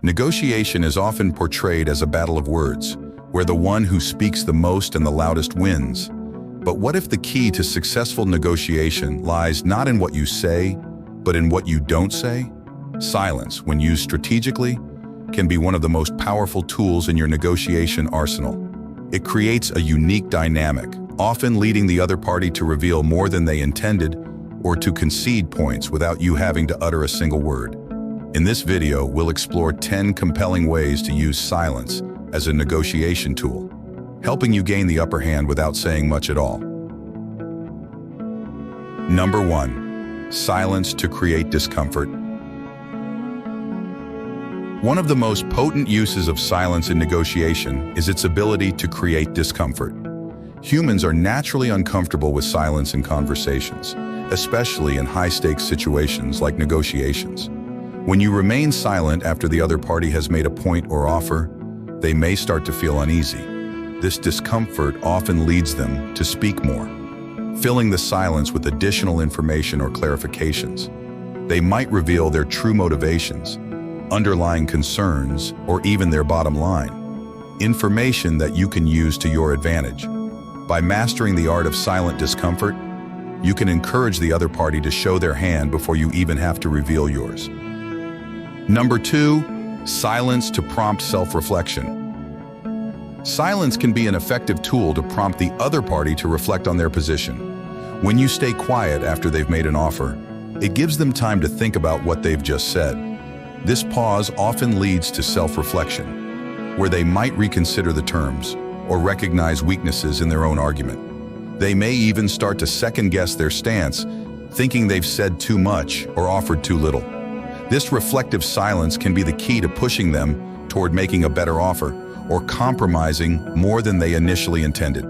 Negotiation is often portrayed as a battle of words, where the one who speaks the most and the loudest wins. But what if the key to successful negotiation lies not in what you say, but in what you don't say? Silence, when used strategically, can be one of the most powerful tools in your negotiation arsenal. It creates a unique dynamic, often leading the other party to reveal more than they intended or to concede points without you having to utter a single word. In this video, we'll explore 10 compelling ways to use silence as a negotiation tool, helping you gain the upper hand without saying much at all. Number 1. Silence to create discomfort. One of the most potent uses of silence in negotiation is its ability to create discomfort. Humans are naturally uncomfortable with silence in conversations, especially in high-stakes situations like negotiations. When you remain silent after the other party has made a point or offer, they may start to feel uneasy. This discomfort often leads them to speak more, filling the silence with additional information or clarifications. They might reveal their true motivations, underlying concerns, or even their bottom line, information that you can use to your advantage. By mastering the art of silent discomfort, you can encourage the other party to show their hand before you even have to reveal yours. Number 2, silence to prompt self-reflection. Silence can be an effective tool to prompt the other party to reflect on their position. When you stay quiet after they've made an offer, it gives them time to think about what they've just said. This pause often leads to self-reflection, where they might reconsider the terms or recognize weaknesses in their own argument. They may even start to second-guess their stance, thinking they've said too much or offered too little. This reflective silence can be the key to pushing them toward making a better offer or compromising more than they initially intended.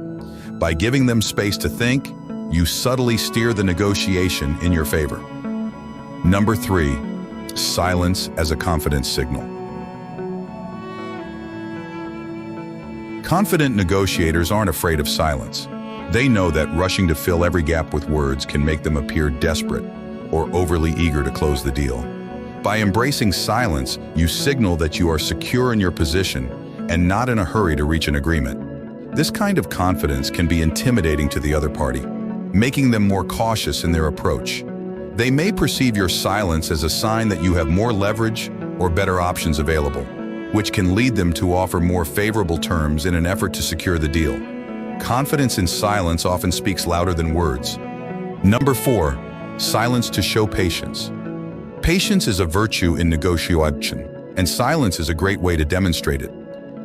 By giving them space to think, you subtly steer the negotiation in your favor. Number 3, silence as a confidence signal. Confident negotiators aren't afraid of silence. They know that rushing to fill every gap with words can make them appear desperate or overly eager to close the deal. By embracing silence, you signal that you are secure in your position and not in a hurry to reach an agreement. This kind of confidence can be intimidating to the other party, making them more cautious in their approach. They may perceive your silence as a sign that you have more leverage or better options available, which can lead them to offer more favorable terms in an effort to secure the deal. Confidence in silence often speaks louder than words. Number 4, silence to show patience. Patience is a virtue in negotiation, and silence is a great way to demonstrate it.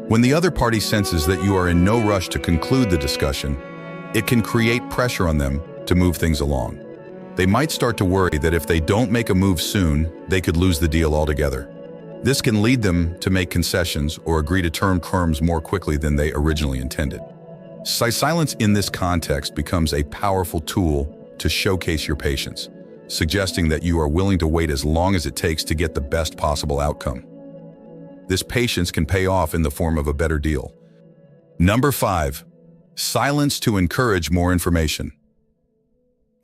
When the other party senses that you are in no rush to conclude the discussion, it can create pressure on them to move things along. They might start to worry that if they don't make a move soon, they could lose the deal altogether. This can lead them to make concessions or agree to terms more quickly than they originally intended. Silence in this context becomes a powerful tool to showcase your patience, suggesting that you are willing to wait as long as it takes to get the best possible outcome. This patience can pay off in the form of a better deal. Number 5, silence to encourage more information.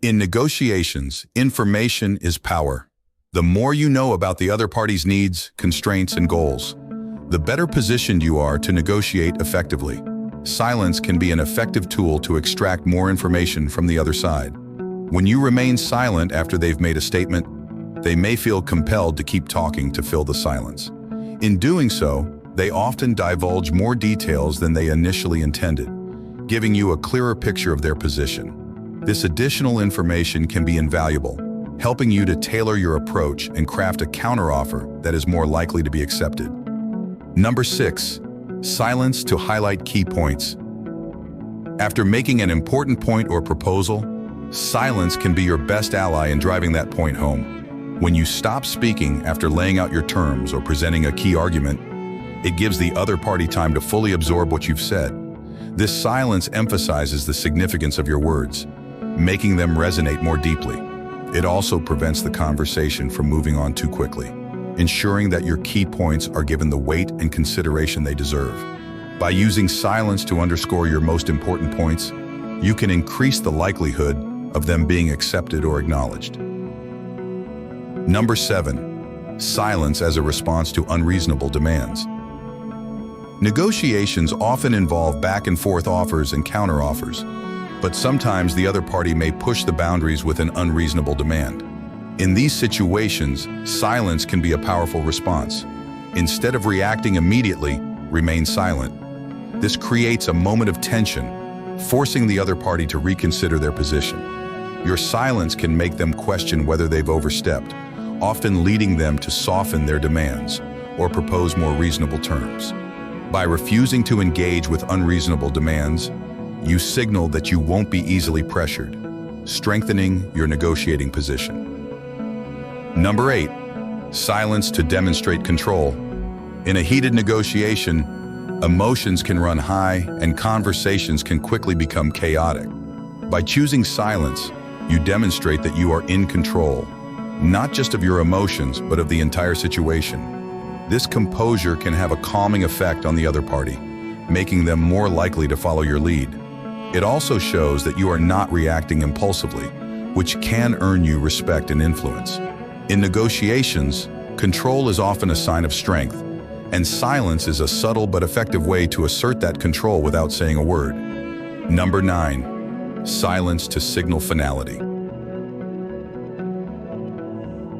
In negotiations, information is power. The more you know about the other party's needs, constraints, and goals, the better positioned you are to negotiate effectively. Silence can be an effective tool to extract more information from the other side. When you remain silent after they've made a statement, they may feel compelled to keep talking to fill the silence. In doing so, they often divulge more details than they initially intended, giving you a clearer picture of their position. This additional information can be invaluable, helping you to tailor your approach and craft a counteroffer that is more likely to be accepted. Number 6, silence to highlight key points. After making an important point or proposal, silence can be your best ally in driving that point home. When you stop speaking after laying out your terms or presenting a key argument, it gives the other party time to fully absorb what you've said. This silence emphasizes the significance of your words, making them resonate more deeply. It also prevents the conversation from moving on too quickly, ensuring that your key points are given the weight and consideration they deserve. By using silence to underscore your most important points, you can increase the likelihood of them being accepted or acknowledged. Number 7, silence as a response to unreasonable demands. Negotiations often involve back-and-forth offers and counter-offers, but sometimes the other party may push the boundaries with an unreasonable demand. In these situations, silence can be a powerful response. Instead of reacting immediately, remain silent. This creates a moment of tension, forcing the other party to reconsider their position. Your silence can make them question whether they've overstepped, often leading them to soften their demands or propose more reasonable terms. By refusing to engage with unreasonable demands, you signal that you won't be easily pressured, strengthening your negotiating position. Number 8, silence to demonstrate control. In a heated negotiation, emotions can run high and conversations can quickly become chaotic. By choosing silence, you demonstrate that you are in control, not just of your emotions, but of the entire situation. This composure can have a calming effect on the other party, making them more likely to follow your lead. It also shows that you are not reacting impulsively, which can earn you respect and influence. In negotiations, control is often a sign of strength, and silence is a subtle but effective way to assert that control without saying a word. Number 9, silence to signal finality.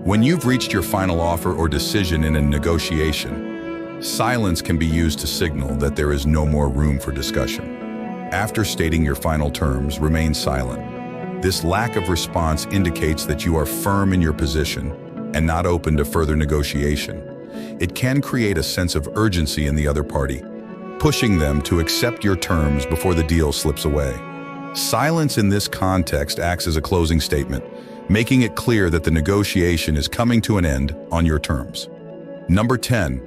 When you've reached your final offer or decision in a negotiation, silence can be used to signal that there is no more room for discussion. After stating your final terms, remain silent. This lack of response indicates that you are firm in your position and not open to further negotiation. It can create a sense of urgency in the other party, pushing them to accept your terms before the deal slips away. Silence in this context acts as a closing statement, making it clear that the negotiation is coming to an end on your terms. Number 10,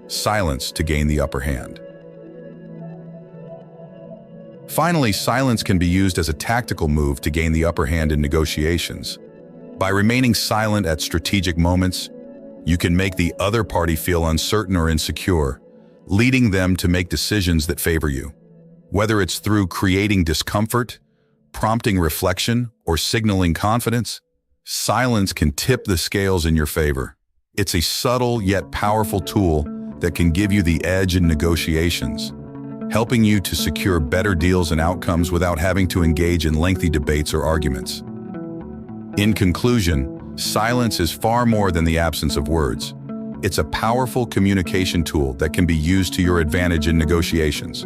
silence to gain the upper hand. Finally, silence can be used as a tactical move to gain the upper hand in negotiations. By remaining silent at strategic moments, you can make the other party feel uncertain or insecure, leading them to make decisions that favor you. Whether it's through creating discomfort, prompting reflection, or signaling confidence, silence can tip the scales in your favor. It's a subtle yet powerful tool that can give you the edge in negotiations, helping you to secure better deals and outcomes without having to engage in lengthy debates or arguments. In conclusion, silence is far more than the absence of words. It's a powerful communication tool that can be used to your advantage in negotiations.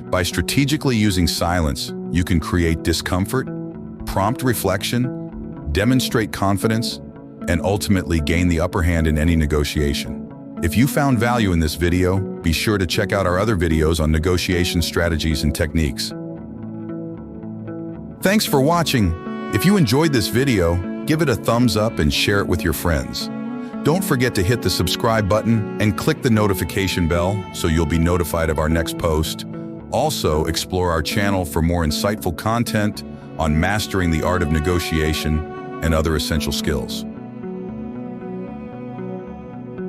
By strategically using silence, you can create discomfort, prompt reflection, demonstrate confidence, and ultimately gain the upper hand in any negotiation. If you found value in this video, be sure to check out our other videos on negotiation strategies and techniques. Thanks for watching. If you enjoyed this video, give it a thumbs up and share it with your friends. Don't forget to hit the subscribe button and click the notification bell so you'll be notified of our next post. Also, explore our channel for more insightful content on mastering the art of negotiation and other essential skills.